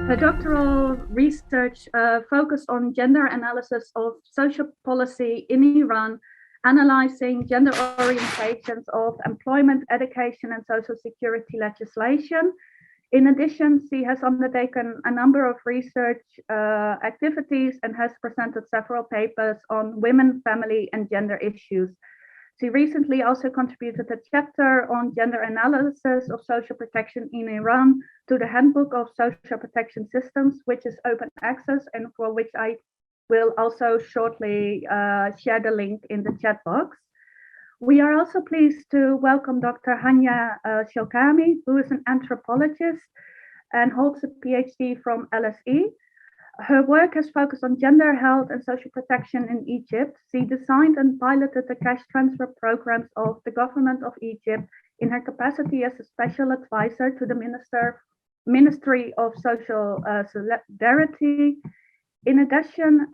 Her doctoral research focused on gender analysis of social policy in Iran, analyzing gender orientations of employment, education, and social security legislation. In addition, she has undertaken a number of research activities and has presented several papers on women, family, and gender issues. She recently also contributed a chapter on gender analysis of social protection in Iran to the Handbook of Social Protection Systems, which is open access and for which I will also shortly share the link in the chat box. We are also pleased to welcome Dr. Hania Sholkamy, who is an anthropologist and holds a PhD from LSE. Her work has focused on gender health and social protection in Egypt. She designed and piloted the cash transfer programs of the government of Egypt in her capacity as a special advisor to the Ministry of Social Solidarity. In addition,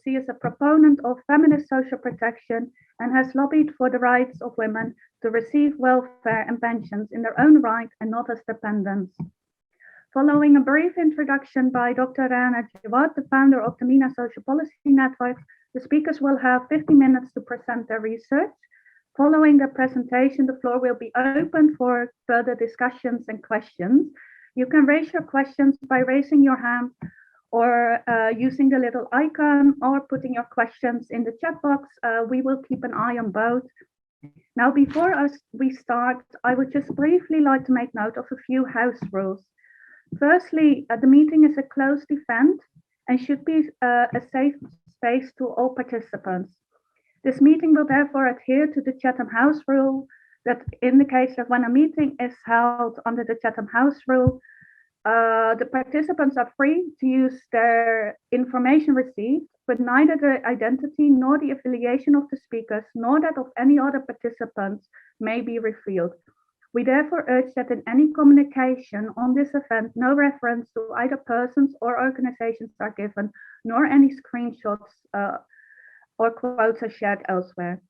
she is a proponent of feminist social protection and has lobbied for the rights of women to receive welfare and pensions in their own right and not as dependents. Following a brief introduction by Dr. Rana Jawad, the founder of the MENA Social Policy Network, the speakers will have 50 minutes to present their research. Following the presentation, the floor will be open for further discussions and questions. You can raise your questions by raising your hand or using the little icon or putting your questions in the chat box. We will keep an eye on both. Now, before we start, I would just briefly like to make note of a few house rules. Firstly, the meeting is a closed event and should be a safe space to all participants. This meeting will therefore adhere to the Chatham House rule that indicates that when a meeting is held under the Chatham House rule, the participants are free to use their information received, but neither the identity nor the affiliation of the speakers nor that of any other participants may be revealed. We therefore urge that in any communication on this event, no reference to either persons or organizations are given, nor any screenshots or quotes are shared elsewhere.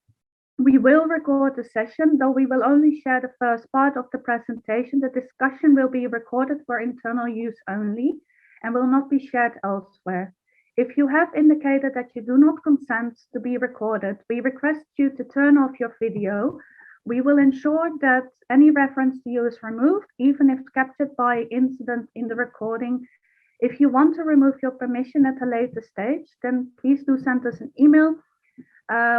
We will record the session, though we will only share the first part of the presentation. The discussion will be recorded for internal use only and will not be shared elsewhere. If you have indicated that you do not consent to be recorded, we request you to turn off your video. We will ensure that any reference to you is removed, even if captured by incident in the recording. If you want to remove your permission at a later stage, then please do send us an email.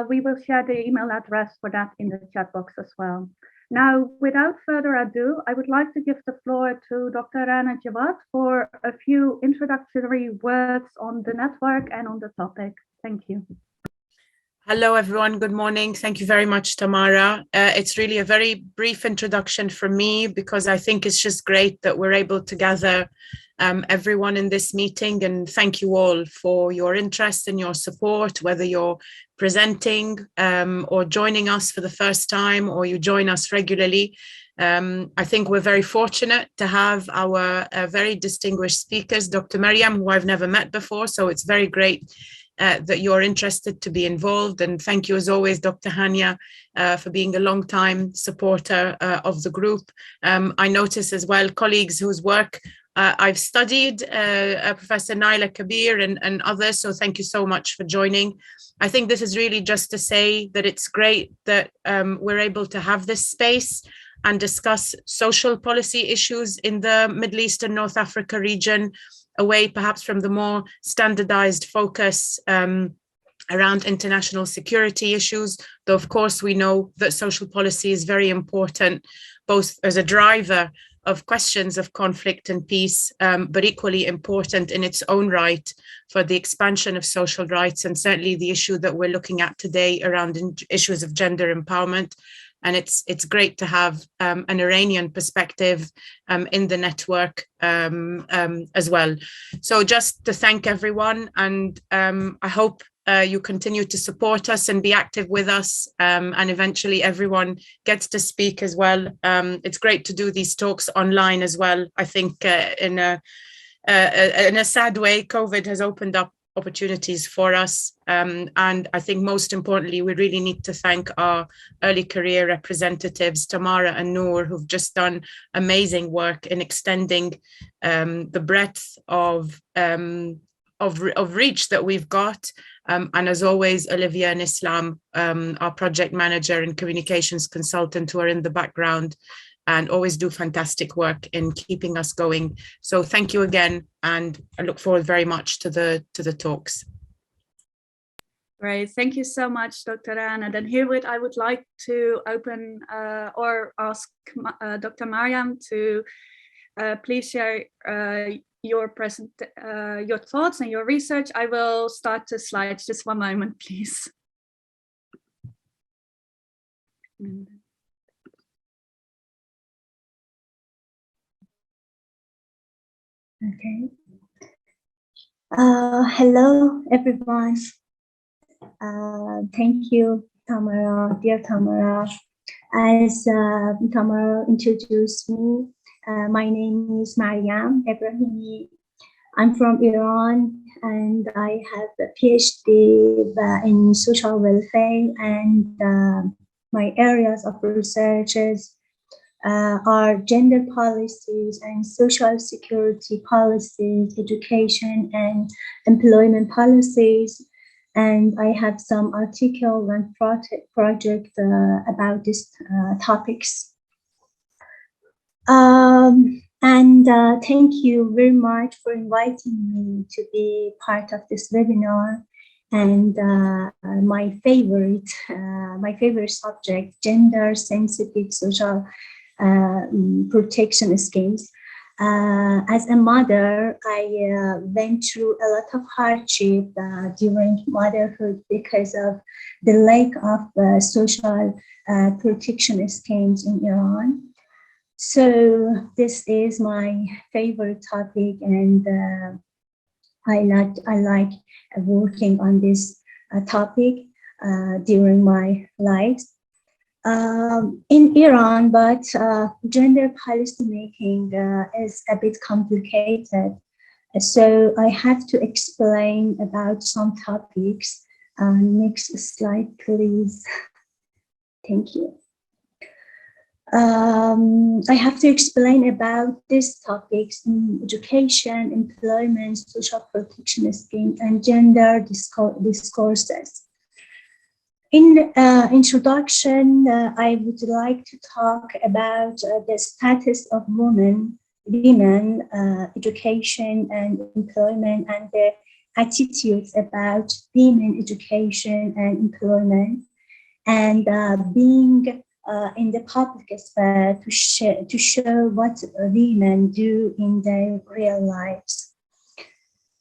We will share the email address for that in the chat box as well. Now, without further ado, I would like to give the floor to Dr. Rana Jawad for a few introductory words on the network and on the topic. Thank you. Hello, everyone. Good morning. Thank you very much, Tamara. It's really a very brief introduction from me because I think it's just great that we're able to gather everyone in this meeting, and thank you all for your interest and your support, whether you're presenting or joining us for the first time or you join us regularly. I think we're very fortunate to have our very distinguished speakers, Dr. Maryam, who I've never met before, so it's very great that you're interested to be involved. And thank you as always, Dr. Hania, for being a long-time supporter of the group. I notice as well colleagues whose work I've studied, Professor Naila Kabir and others, so thank you so much for joining. I think this is really just to say that it's great that we're able to have this space and discuss social policy issues in the Middle East and North Africa region, away perhaps from the more standardized focus around international security issues, though of course we know that social policy is very important, both as a driver of questions of conflict and peace, but equally important in its own right for the expansion of social rights, and certainly the issue that we're looking at today around issues of gender empowerment. And it's great to have an Iranian perspective in the network as well. So just to thank everyone, and I hope you continue to support us and be active with us, and eventually everyone gets to speak as well. It's great to do these talks online as well. I think in a sad way, COVID has opened up opportunities for us. And I think most importantly, we really need to thank our early career representatives, Tamara and Noor, who've just done amazing work in extending the breadth of reach that we've got. And as always, Olivia and Islam, our project manager and communications consultant, who are in the background and always do fantastic work in keeping us going. So thank you again, and I look forward very much to the talks. Great, thank you so much, Dr. Anna. Then herewith, I would like to open or ask Dr. Maryam to please share your thoughts and your research. I will start the slides. Just one moment, please. Okay. Hello, everyone. Thank you, Tamara, dear Tamara. As Tamara introduced me, my name is Maryam Ebrahimi. I'm from Iran, and I have a PhD in social welfare, and my areas of researches are gender policies and social security policies, education and employment policies. And I have some article and project about these topics. Thank you very much for inviting me to be part of this webinar. And my favorite subject, gender-sensitive social protection schemes. As a mother, I went through a lot of hardship during motherhood because of the lack of social protection schemes in Iran. So this is my favorite topic, and I like working on this topic during my life. In Iran, but gender policy making is a bit complicated. So I have to explain about some topics. Next slide, please. Thank you. I have to explain about these topics in education, employment, social protection schemes, and gender discourses. In introduction, I would like to talk about the status of women, education and employment, and the attitudes about women education and employment, and being in the public sphere to show what women do in their real lives.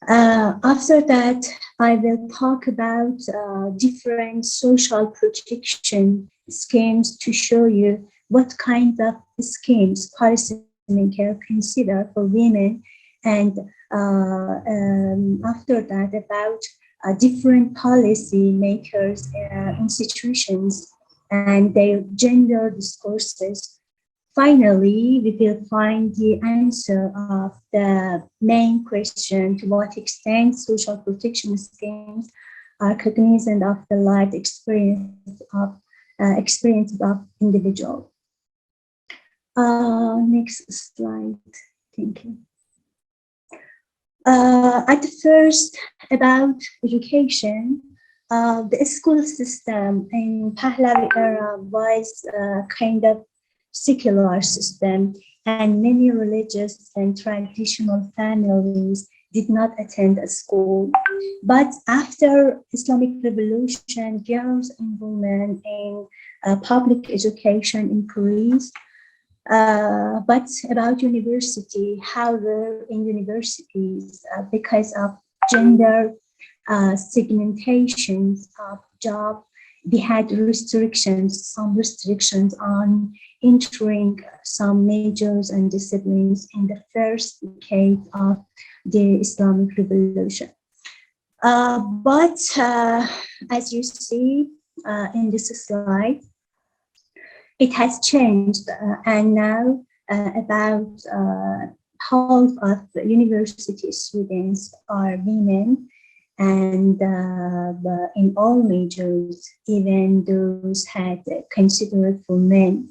After that, I will talk about different social protection schemes to show you what kind of schemes policymakers consider for women, and after that, about different policy makers, institutions, and their gender discourses. Finally, we will find the answer of the main question: to what extent social protection schemes are cognizant of the lived experiences of individuals. Next slide. Thank you. At first, about education, the school system in Pahlavi era was kind of secular system, and many religious and traditional families did not attend a school. But after Islamic revolution, girls' involvement in public education increased. But about university, however, in universities, because of gender segmentations of job, we had some restrictions on entering some majors and disciplines in the first decade of the Islamic revolution. But as you see in this slide, it has changed, and now about half of university students are women, and in all majors, even those had considered for men.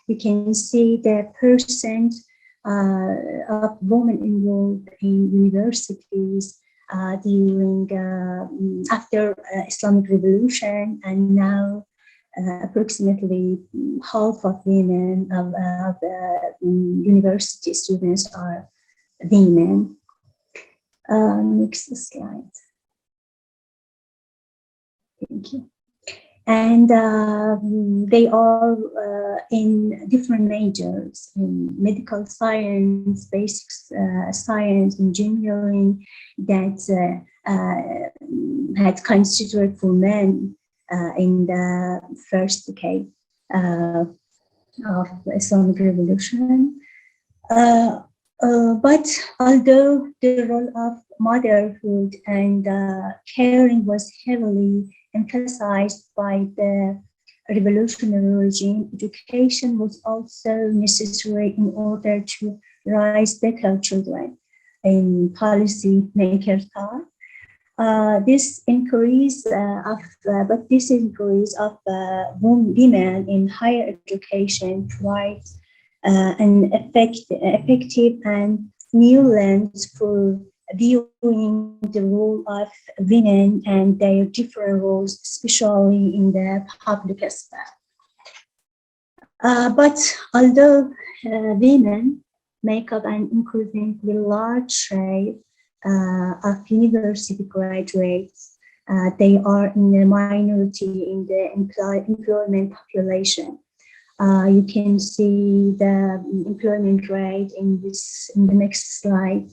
You can see the percent of women enrolled in universities during after Islamic Revolution, and now approximately half of women of university students are women. Next slide. Thank you. And they are in different majors, in medical science, basic science, engineering, that had considered for men in the first decade of the Islamic Revolution. But although the role of motherhood and caring was heavily emphasized by the revolutionary regime, education was also necessary in order to raise better children in policymakers' thought. This increase of women in higher education provides an effective and new lens for viewing the role of women and their different roles, especially in the public sphere. But although women make up an increasingly large share of university graduates, they are in a minority in the employment population. You can see the employment rate in the next slide.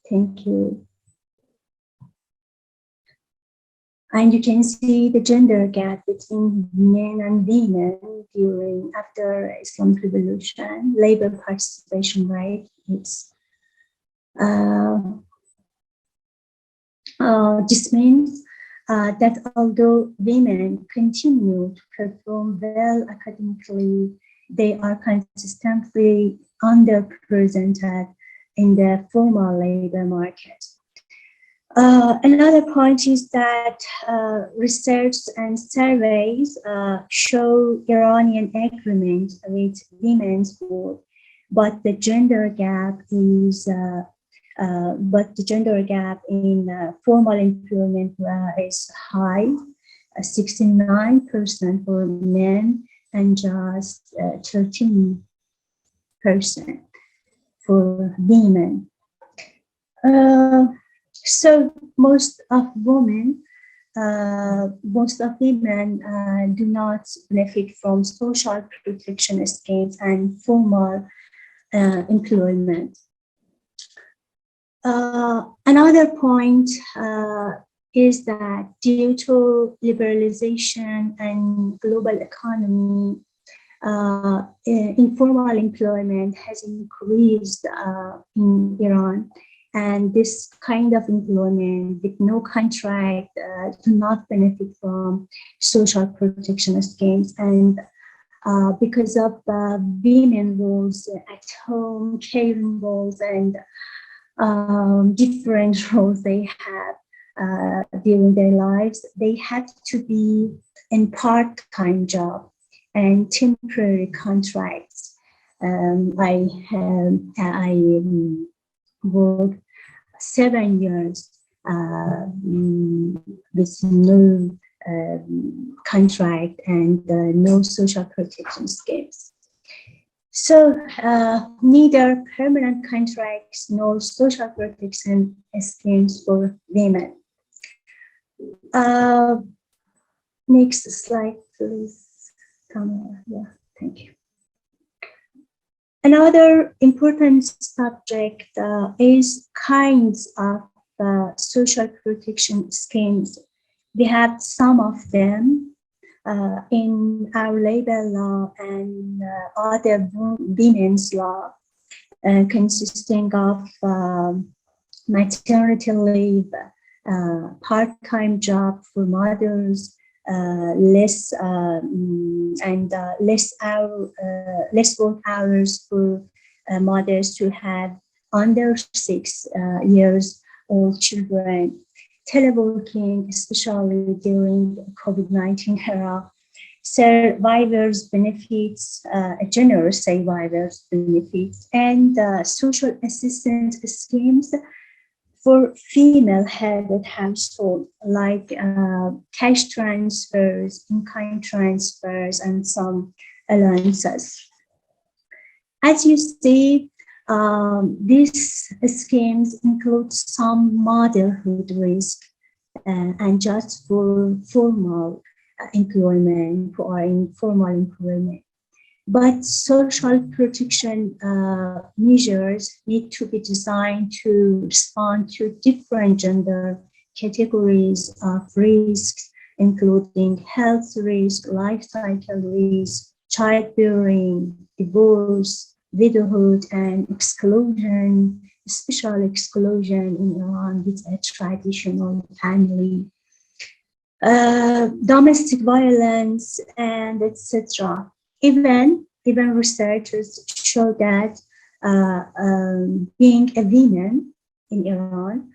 Thank you. And you can see the gender gap between men and women after Islamic Revolution. Labor participation rate is this means that although women continue to perform well academically, they are consistently underrepresented in the formal labor market. Another point is that research and surveys show Iranian agreement with women's work, but the gender gap in formal employment is high, 69% for men and just 13% for women. So most of women do not benefit from social protection schemes and formal employment. Another point is that due to liberalization and global economy, informal employment has increased in Iran, and this kind of employment with no contract do not benefit from social protection schemes. And because of women roles at home, caring roles, and different roles they have during their lives, they had to be in part-time job and temporary contracts. I worked 7 years with no contract and no social protection schemes. So neither permanent contracts nor social protection schemes for women. Next slide, please. Yeah, thank you. Another important subject is kinds of social protection schemes. We have some of them in our labor law and other women's law, consisting of maternity leave, part-time job for mothers, less work hours for mothers to have under 6 years old children, teleworking, especially during the COVID-19 era, survivors' benefits, generous survivors' benefits, and social assistance schemes for female-headed households, like cash transfers, in-kind transfers, and some allowances. As you see, these schemes include some motherhood risk and just for formal employment, who are in formal employment. But social protection measures need to be designed to respond to different gender categories of risks, including health risk, life cycle risk, childbearing, divorce, widowhood, and exclusion, special exclusion in Iran with a traditional family, domestic violence, and etc. Even researchers show that being a woman in Iran,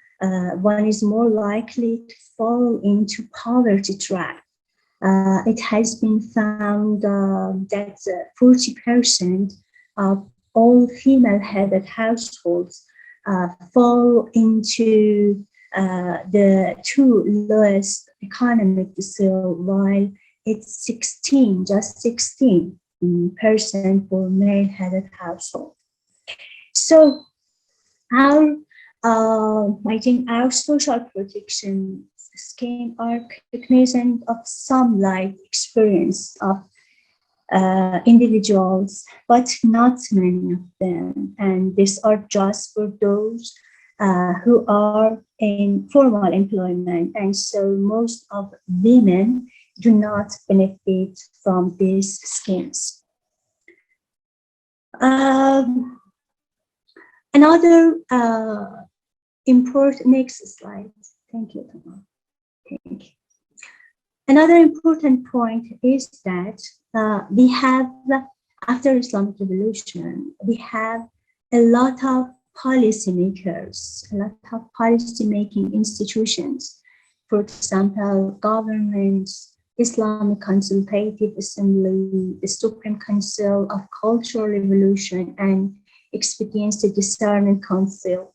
one is more likely to fall into poverty trap. It has been found that 40% of all female-headed households fall into the two lowest economic decile, while it's 16% for male-headed households. So I think our social protection scheme are cognizant of some life experience of individuals, but not many of them. And these are just for those who are in formal employment. And so most of women do not benefit from these schemes. Another important, next slide. Thank you, Tamar. Thank you. Another important point is that we have, after Islamic Revolution, we have a lot of policymakers, a lot of policy-making institutions. For example, governments, Islamic Consultative Assembly, the Supreme Council of Cultural Revolution, and Expediency Discernment Council.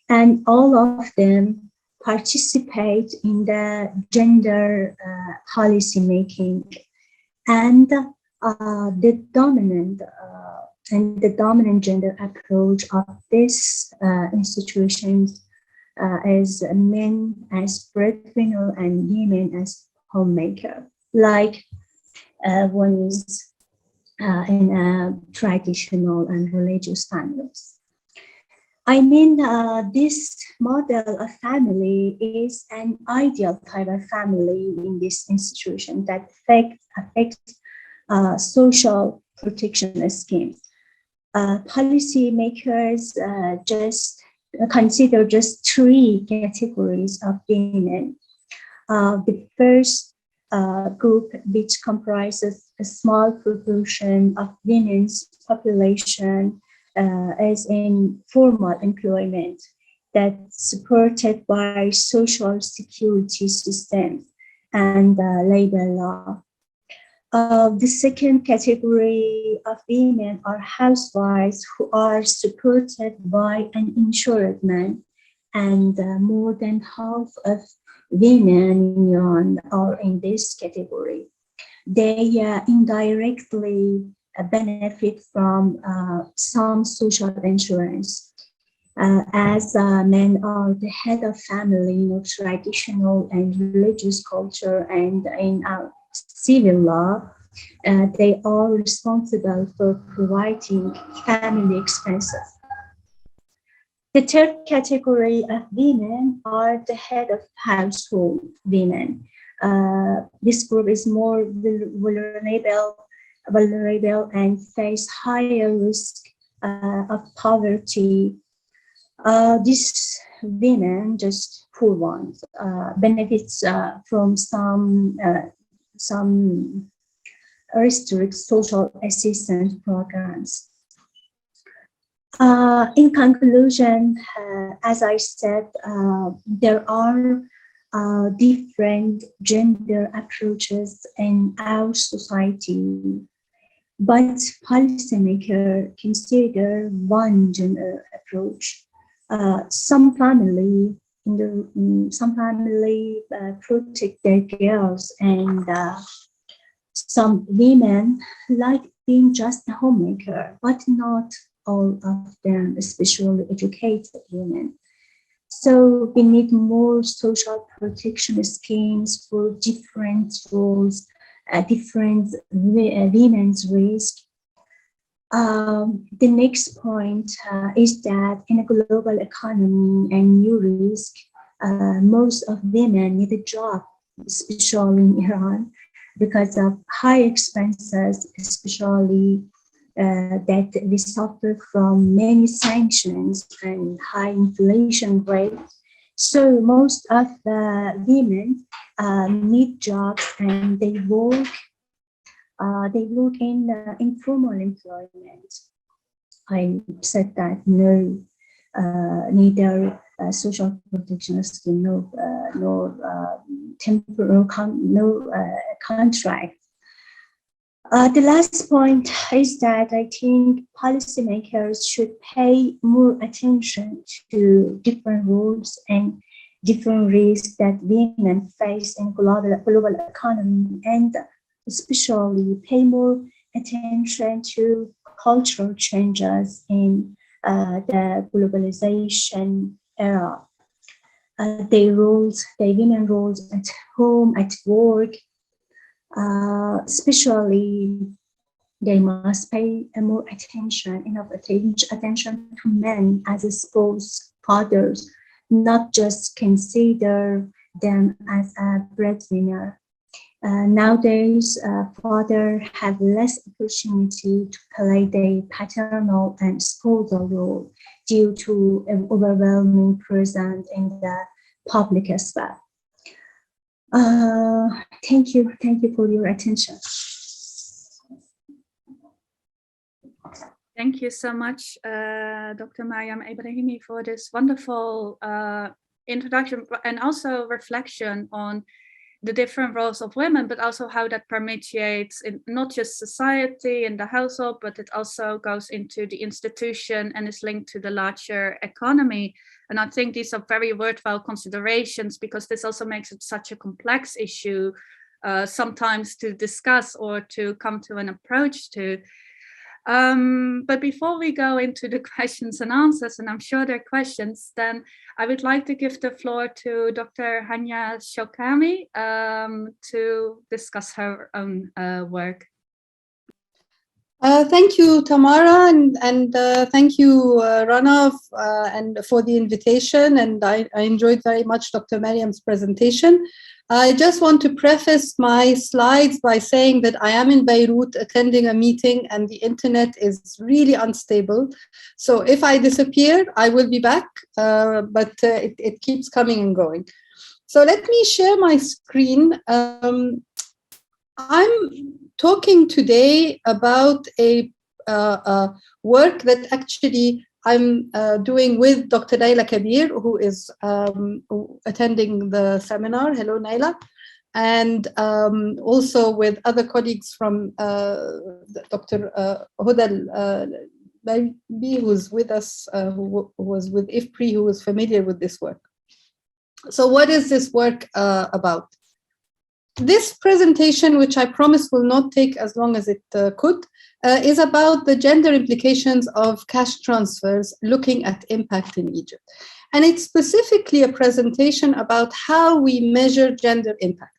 And all of them participate in the gender policy making. And the dominant gender approach of these institutions is men as breadwinner and women as homemaker, like one is in traditional and religious families. I mean, this model of family is an ideal type of family in this institution that affects social protection schemes. Policymakers just consider just three categories of women. The first group, which comprises a small proportion of women's population, is in formal employment that's supported by social security systems and labor law. The second category of women are housewives who are supported by an insured man, and more than half of women in Iran are in this category. They indirectly benefit from some social insurance, as men are the head of family in traditional and religious culture, and in civil law, they are responsible for providing family expenses. The third category of women are the head of household women. This group is more vulnerable and face higher risk of poverty. These women, just poor ones, benefits from some restrict social assistance programs. In conclusion, as I said, there are different gender approaches in our society, but policymakers consider one gender approach. Some family protect their girls, and some women like being just a homemaker, but not all of them, especially educated women. So we need more social protection schemes for different roles, different women's risk. The next point is that in a global economy and new risk, most of women need a job, especially in Iran, because of high expenses, especially that we suffer from many sanctions and high inflation rate. So most of the women need jobs, and they work in informal employment. I said that neither social protection scheme nor temporal contract. The last point is that I think policymakers should pay more attention to different rules and different risks that women face in global economy, and especially pay more attention to cultural changes in the globalization era. Their women roles at home, at work, especially they must pay more attention to men as spouse fathers, not just consider them as a breadwinner. Nowadays, fathers have less opportunity to play their paternal and spousal role due to an overwhelming presence in the public sphere. Thank you for your attention. Thank you so much, Dr. Maryam Ebrahimi, for this wonderful introduction and also reflection on the different roles of women, but also how that permeates in not just society and the household, but it also goes into the institution and is linked to the larger economy. And I think these are very worthwhile considerations, because this also makes it such a complex issue sometimes to discuss or to come to an approach to. But before we go into the questions and answers, and I'm sure there are questions, then I would like to give the floor to Dr. Hania Sholkamy to discuss her own work. Thank you, Tamara, and thank you, Rana, and for the invitation. And I enjoyed very much Dr. Maryam's presentation. I just want to preface my slides by saying that I am in Beirut attending a meeting, and the internet is really unstable. So if I disappear, I will be back, but it keeps coming and going. So let me share my screen. I'm talking today about a work that actually I'm doing with Dr. Naila Kabir, who is attending the seminar. Hello, Naila. And also with other colleagues from Dr. Hudal Maybe, who's with us, who was with IFPRI, who is familiar with this work. So what is this work about? This presentation, which I promise will not take as long as it could, is about the gender implications of cash transfers, looking at impact in Egypt. And it's specifically a presentation about how we measure gender impact.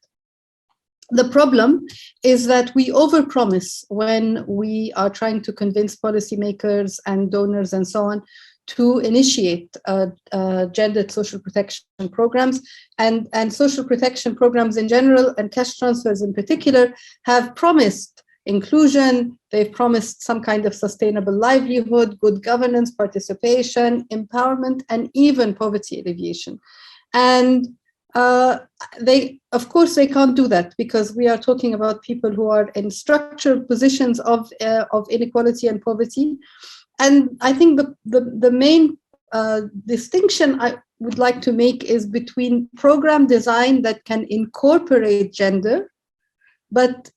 The problem is that we overpromise when we are trying to convince policymakers and donors and so on to initiate gendered social protection programs, and social protection programs in general and cash transfers in particular have promised inclusion, they've promised some kind of sustainable livelihood, good governance, participation, empowerment, and even poverty alleviation. And of course, they can't do that, because we are talking about people who are in structural positions of inequality and poverty. And I think the main distinction would like to make is between program design that can incorporate gender, but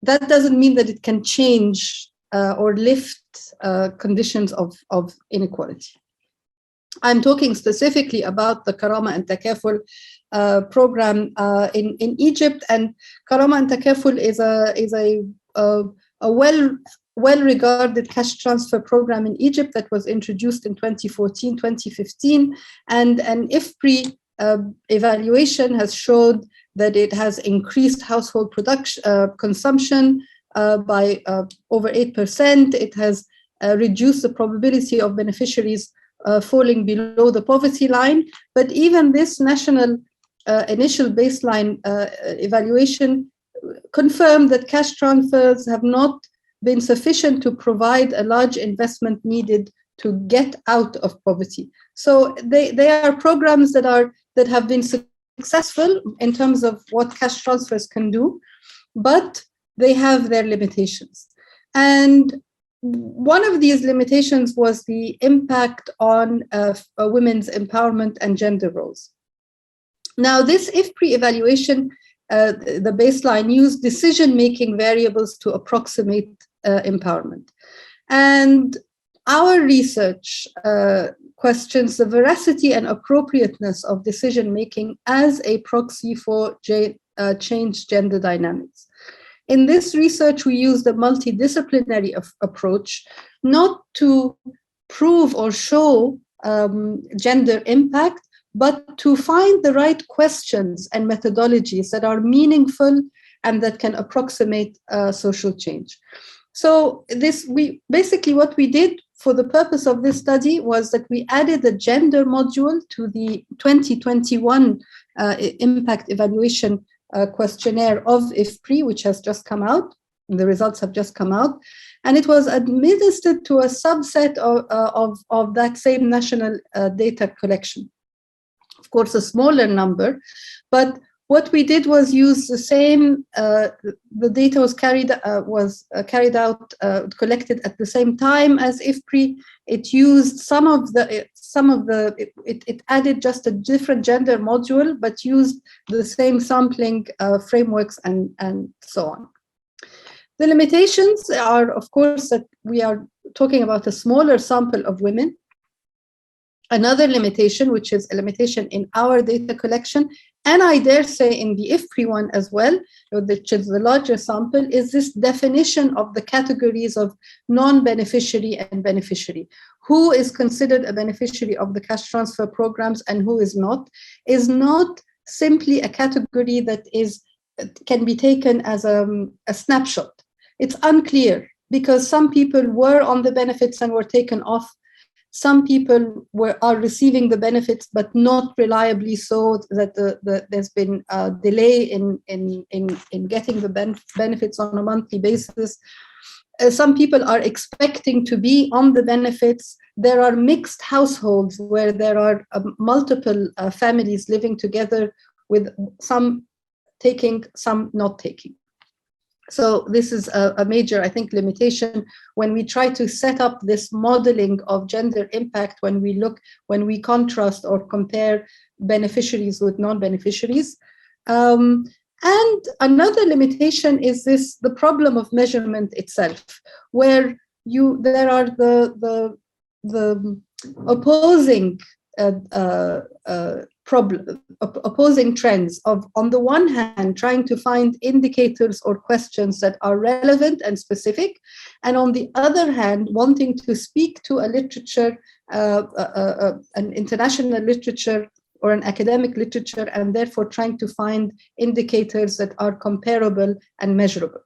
that doesn't mean that it can change or lift conditions of inequality. I'm talking specifically about the Karama and Takaful program in Egypt, and Karama and Takaful is a well-regarded cash transfer program in Egypt that was introduced in 2014, 2015, and an IFPRI evaluation has showed that it has increased household production consumption by over 8%. It has reduced the probability of beneficiaries falling below the poverty line. But even this national initial baseline evaluation confirmed that cash transfers have not been sufficient to provide a large investment needed to get out of poverty. So they are programs that have been successful in terms of what cash transfers can do, but they have their limitations. And one of these limitations was the impact on women's empowerment and gender roles. Now, this IFPRI evaluation, the baseline, used decision-making variables to approximate empowerment. And our research questions the veracity and appropriateness of decision-making as a proxy for changed gender dynamics. In this research, we used a multidisciplinary approach, not to prove or show gender impact, but to find the right questions and methodologies that are meaningful and that can approximate social change. So what we did for the purpose of this study was that we added a gender module to the 2021 impact evaluation questionnaire of IFPRI, which has just come out. The results have just come out. And it was administered to a subset of that same national data collection. Of course, a smaller number, but what we did was use the same, the data was collected at the same time as IFPRI. It used it added just a different gender module, but used the same sampling frameworks and so on. The limitations are, of course, that we are talking about a smaller sample of women. Another limitation, which is a limitation in our data collection, and I dare say in the IFPRI one as well, which is the larger sample, is this definition of the categories of non-beneficiary and beneficiary. Who is considered a beneficiary of the cash transfer programs and who is not simply a category that can be taken as a snapshot. It's unclear because some people were on the benefits and were taken off. Some people are receiving the benefits, but not reliably, so that there's been a delay in getting the benefits on a monthly basis. Some people are expecting to be on the benefits. There are mixed households where there are multiple families living together, with some taking, some not taking. So this is a major, I think, limitation when we try to set up this modeling of gender impact, when we contrast or compare beneficiaries with non-beneficiaries. And another limitation is the problem of measurement itself, where there are the opposing opposing trends of, on the one hand, trying to find indicators or questions that are relevant and specific, and on the other hand, wanting to speak to a literature, an international literature or an academic literature, and therefore trying to find indicators that are comparable and measurable.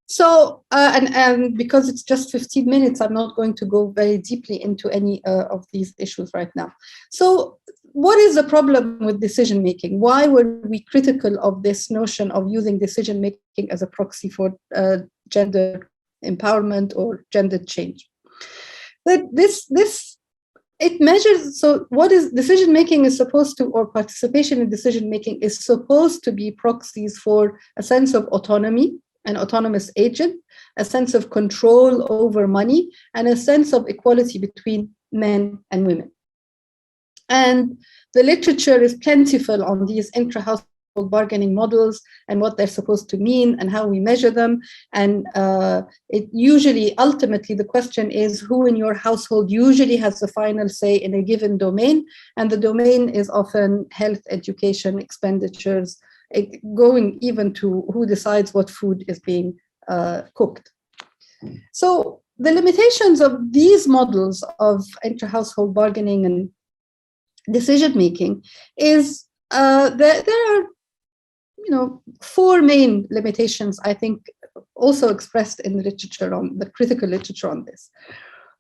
So, and because it's just 15 minutes, I'm not going to go very deeply into any of these issues right now. So what is the problem with decision-making? Why were we critical of this notion of using decision-making as a proxy for gender empowerment or gender change? That it measures, so what is decision-making is supposed to, or participation in decision-making is supposed to be proxies for a sense of autonomy, an autonomous agent, a sense of control over money, and a sense of equality between men and women. And the literature is plentiful on these intra-household bargaining models and what they're supposed to mean and how we measure them. And it usually, ultimately, the question is who in your household usually has the final say in a given domain. And the domain is often health, education, expenditures, going even to who decides what food is being cooked. So the limitations of these models of intra-household bargaining and decision-making is there are, four main limitations, I think, also expressed in the literature, on the critical literature on this.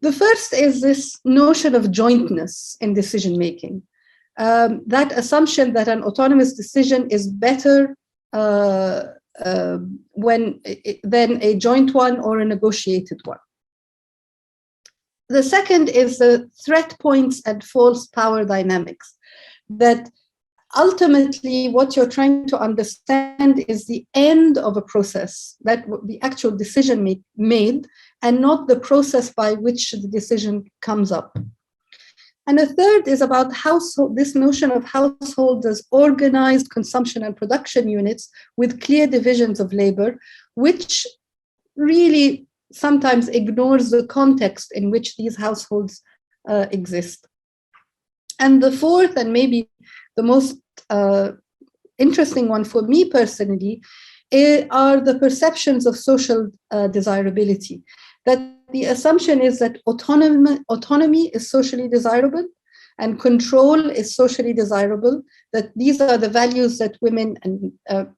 The first is this notion of jointness in decision-making. That assumption that an autonomous decision is better than a joint one or a negotiated one. The second is the threat points and false power dynamics, that ultimately what you're trying to understand is the end of a process, that the actual decision made, and not the process by which the decision comes up. And a third is about this notion of households as organized consumption and production units with clear divisions of labor, which really sometimes ignores the context in which these households exist. And the fourth, and maybe the most interesting one for me personally, are the perceptions of social desirability. That the assumption is that autonomy is socially desirable and control is socially desirable, that these are the values that women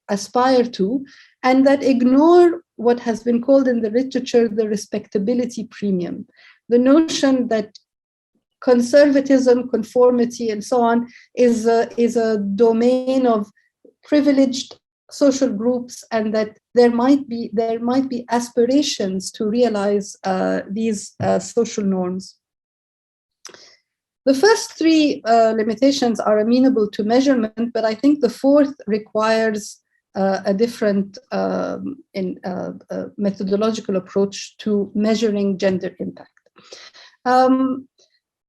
aspire to, and that ignore what has been called in the literature the respectability premium, the notion that conservatism, conformity, and so on is a domain of privileged social groups, and that there might be aspirations to realize these social norms. The first three limitations are amenable to measurement, but I think the fourth requires a different methodological approach to measuring gender impact.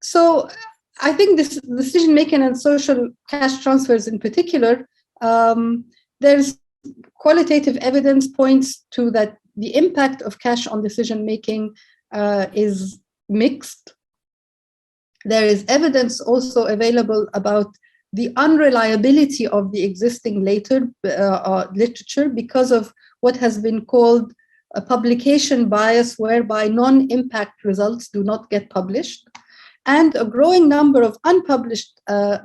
So I think this decision-making and social cash transfers in particular, there's qualitative evidence points to that the impact of cash on decision-making is mixed. There is evidence also available about the unreliability of the existing literature because of what has been called a publication bias, whereby non-impact results do not get published. And a growing number of unpublished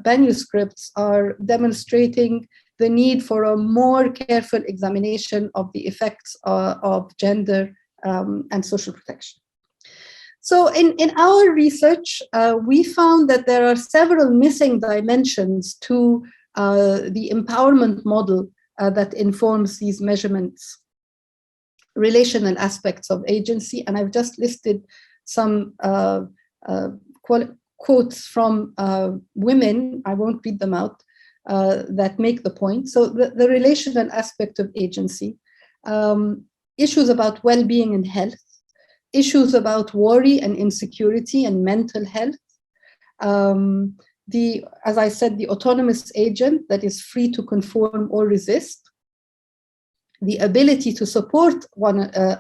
manuscripts are demonstrating the need for a more careful examination of the effects of gender and social protection. So in our research, we found that there are several missing dimensions to the empowerment model that informs these measurements, relational aspects of agency. And I've just listed some quotes from women, I won't read them out, that make the point. So the relational aspect of agency, issues about well-being and health, issues about worry and insecurity and mental health, as I said, the autonomous agent that is free to conform or resist, the ability to support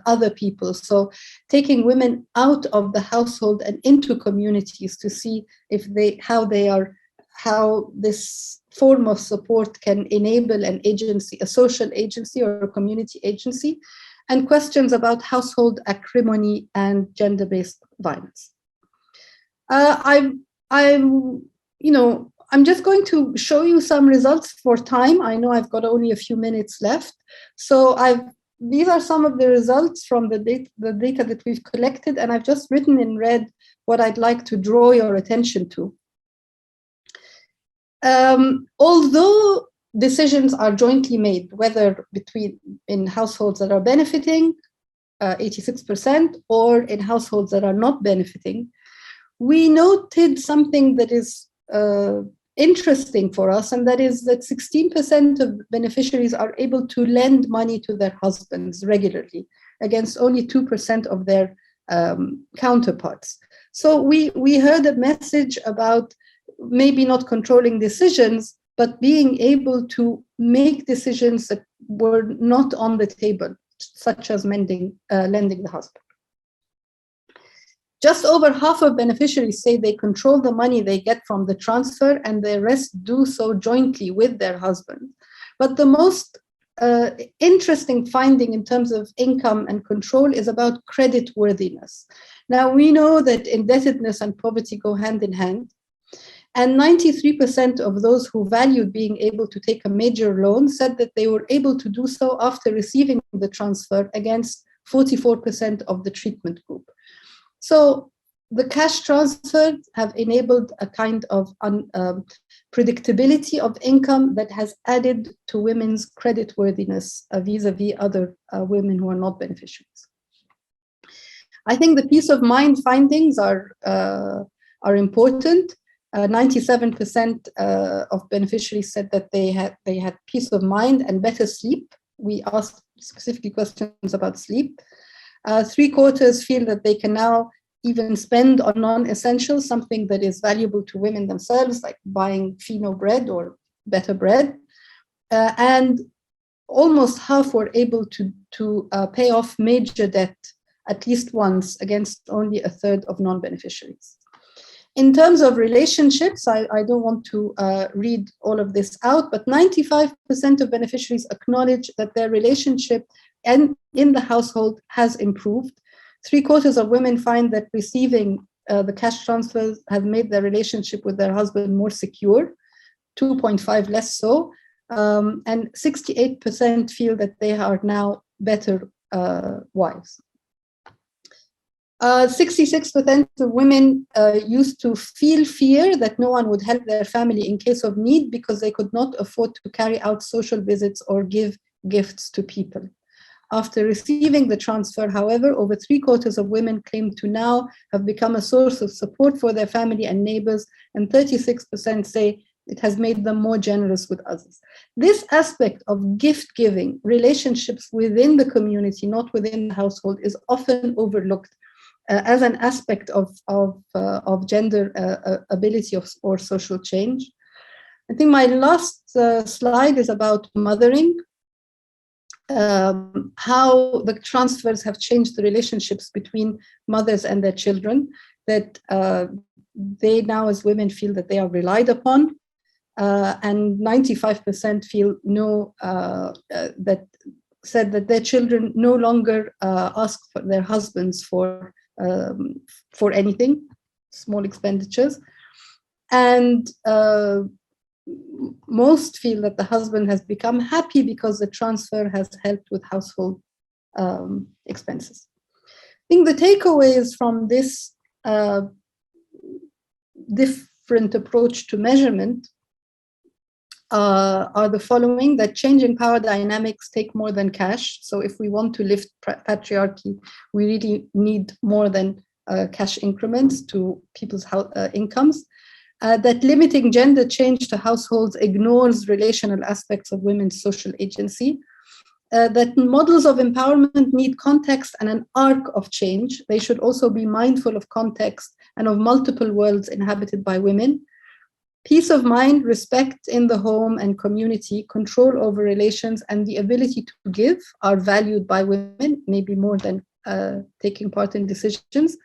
other people. So taking women out of the household and into communities to see how this form of support can enable an agency, a social agency or a community agency, and questions about household acrimony and gender-based violence. I'm just going to show you some results for time. I know I've got only a few minutes left. So these are some of the results from the data that we've collected, and I've just written in red what I'd like to draw your attention to. Although decisions are jointly made, whether in households that are benefiting, 86%, or in households that are not benefiting, we noted something that is interesting for us, and that is that 16% of beneficiaries are able to lend money to their husbands regularly, against only 2% of their counterparts. So we heard a message about maybe not controlling decisions, but being able to make decisions that were not on the table, such as lending the husband. Just over half of beneficiaries say they control the money they get from the transfer, and the rest do so jointly with their husband. But the most interesting finding in terms of income and control is about credit worthiness. Now, we know that indebtedness and poverty go hand in hand, and 93% of those who valued being able to take a major loan said that they were able to do so after receiving the transfer, against 44% of the treatment group. So the cash transfers have enabled a kind of predictability of income that has added to women's creditworthiness vis-a-vis other women who are not beneficiaries. I think the peace of mind findings are important. 97% of beneficiaries said that they had peace of mind and better sleep. We asked specifically questions about sleep. 3/4 feel that they can now even spend on non-essentials, something that is valuable to women themselves, like buying fino bread or better bread. And almost half were able to pay off major debt at least once, against only 1/3 of non-beneficiaries. In terms of relationships, I don't want to read all of this out, but 95% of beneficiaries acknowledge that their relationship and in the household has improved. 3/4 of women find that receiving the cash transfers have made their relationship with their husband more secure, 2.5 less so, and 68% feel that they are now better wives. 66% of women used to feel fear that no one would help their family in case of need because they could not afford to carry out social visits or give gifts to people. After receiving the transfer, however, over 3/4 of women claim to now have become a source of support for their family and neighbors, and 36% say it has made them more generous with others. This aspect of gift giving, relationships within the community, not within the household, is often overlooked as an aspect of gender ability or social change. I think my last slide is about mothering. How the transfers have changed the relationships between mothers and their children, that they now as women feel that they are relied upon, and 95% feel that said that their children no longer ask for their husbands for anything, small expenditures, and most feel that the husband has become happy because the transfer has helped with household expenses. I think the takeaways from this different approach to measurement are the following: that changing power dynamics take more than cash. So if we want to lift patriarchy, we really need more than cash increments to people's incomes. That limiting gender change to households ignores relational aspects of women's social agency. That models of empowerment need context and an arc of change. They should also be mindful of context and of multiple worlds inhabited by women. Peace of mind, respect in the home and community, control over relations, and the ability to give are valued by women, maybe more than taking part in decisions.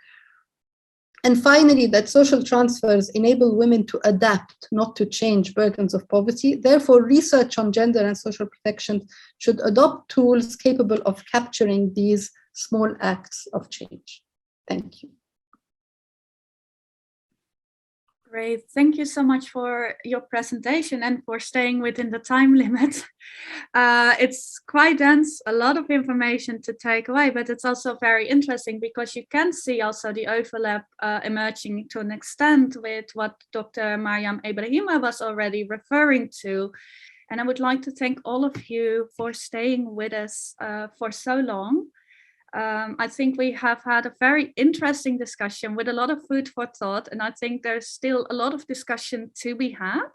And finally, that social transfers enable women to adapt, not to change burdens of poverty. Therefore, research on gender and social protection should adopt tools capable of capturing these small acts of change. Thank you. Great. Thank you so much for your presentation and for staying within the time limit. It's quite dense, a lot of information to take away, but it's also very interesting because you can see also the overlap emerging to an extent with what Dr. Maryam Ebrahimi was already referring to. And I would like to thank all of you for staying with us for so long. I think we have had a very interesting discussion with a lot of food for thought, and I think there's still a lot of discussion to be had.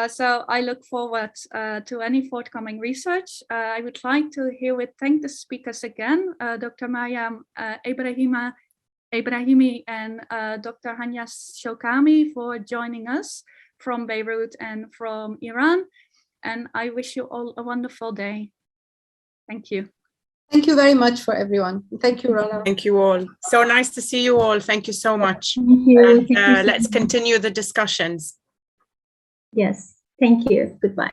So I look forward to any forthcoming research. I would like to herewith thank the speakers again, Dr. Maryam Ebrahimi, Ebrahimi and Dr. Hania Sholkamy for joining us from Beirut and from Iran. And I wish you all a wonderful day. Thank you. Thank you very much for everyone. Thank you, Rana. Thank you all. So nice to see you all. Thank you so much. Thank you. And, Thank you so let's much. continue the discussions. Yes. Thank you. Goodbye.